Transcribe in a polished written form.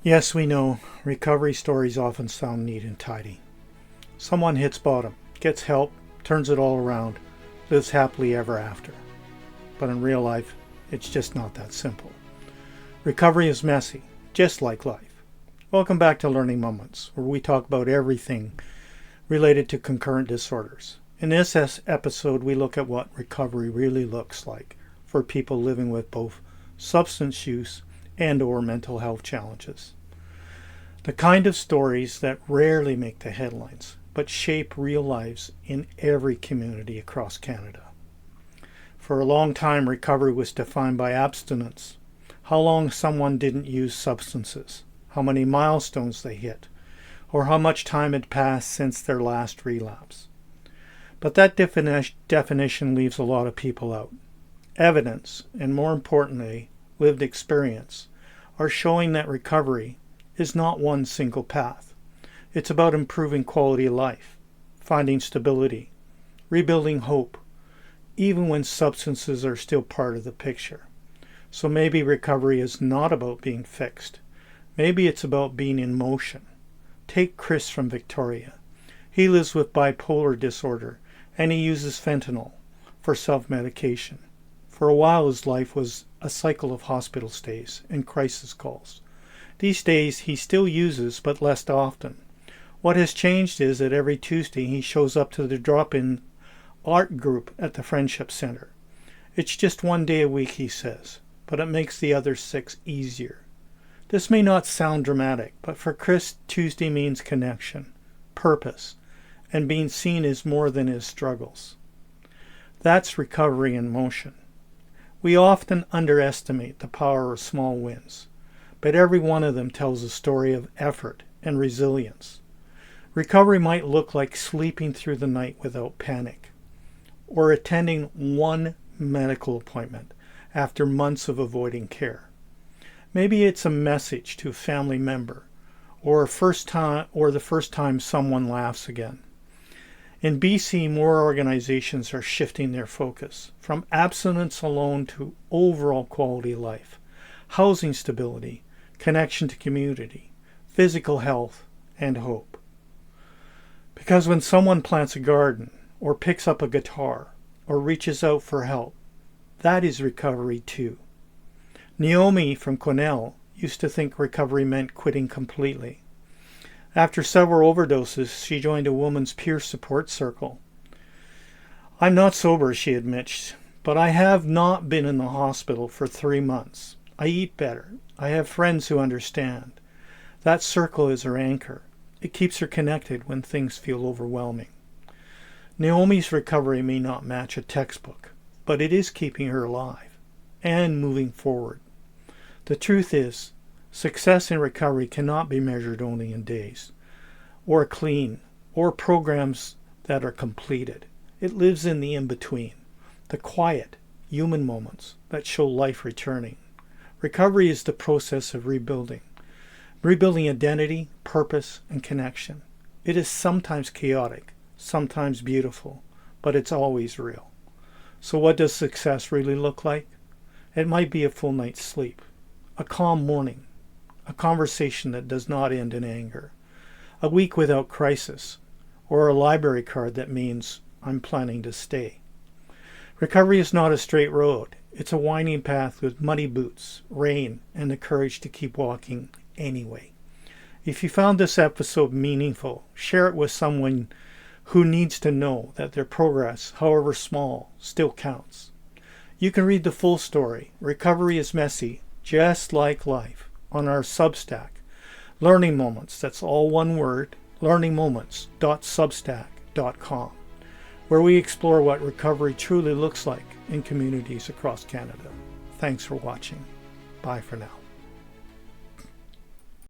Yes, we know recovery stories often sound neat and tidy. Someone hits bottom, gets help, turns it all around, lives happily ever after. But in real life, it's just not that simple. Recovery is messy, just like life. Welcome back to Learning Moments, where we talk about everything related to concurrent disorders. In this episode, we look at what recovery really looks like for people living with both substance use and/or mental health challenges. The kind of stories that rarely make the headlines, but shape real lives in every community across Canada. For a long time, recovery was defined by abstinence, how long someone didn't use substances, how many milestones they hit, or how much time had passed since their last relapse. But that definition leaves a lot of people out. Evidence, and more importantly, lived experience, are showing that recovery is not one single path. It's about improving quality of life, finding stability, rebuilding hope, even when substances are still part of the picture. So maybe recovery is not about being fixed. Maybe it's about being in motion. Take Chris from Victoria. He lives with bipolar disorder and he uses fentanyl for self-medication. For a while his life was a cycle of hospital stays and crisis calls. These days he still uses, but less often. What has changed is that every Tuesday he shows up to the drop-in art group at the Friendship Center. It's just one day a week, he says, but it makes the other 6 easier. This may not sound dramatic, but for Chris, Tuesday means connection, purpose, and being seen as more than his struggles. That's recovery in motion. We often underestimate the power of small wins, but every one of them tells a story of effort and resilience. Recovery might look like sleeping through the night without panic, or attending one medical appointment after months of avoiding care. Maybe it's a message to a family member, or the first time someone laughs again. In BC, more organizations are shifting their focus from abstinence alone to overall quality of life, housing stability, connection to community, physical health, and hope. Because when someone plants a garden, or picks up a guitar, or reaches out for help, that is recovery too. Naomi from Quesnel used to think recovery meant quitting completely. After several overdoses, she joined a woman's peer support circle. I'm not sober, she admits, but I have not been in the hospital for 3 months. I eat better. I have friends who understand. That circle is her anchor. It keeps her connected when things feel overwhelming. Naomi's recovery may not match a textbook, but it is keeping her alive and moving forward. The truth is, success in recovery cannot be measured only in days, or clean, or programs that are completed. It lives in the in-between, the quiet, human moments that show life returning. Recovery is the process of rebuilding identity, purpose, and connection. It is sometimes chaotic, sometimes beautiful, but it's always real. So what does success really look like? It might be a full night's sleep, a calm morning, a conversation that does not end in anger, a week without crisis, or a library card that means I'm planning to stay. Recovery is not a straight road. It's a winding path with muddy boots, rain, and the courage to keep walking anyway. If you found this episode meaningful, share it with someone who needs to know that their progress, however small, still counts. You can read the full story, Recovery is Messy, Just Like Life, on our Substack, Learning Moments, that's all one word, learningmoments.substack.com, where we explore what recovery truly looks like in communities across Canada. Thanks for watching. Bye for now.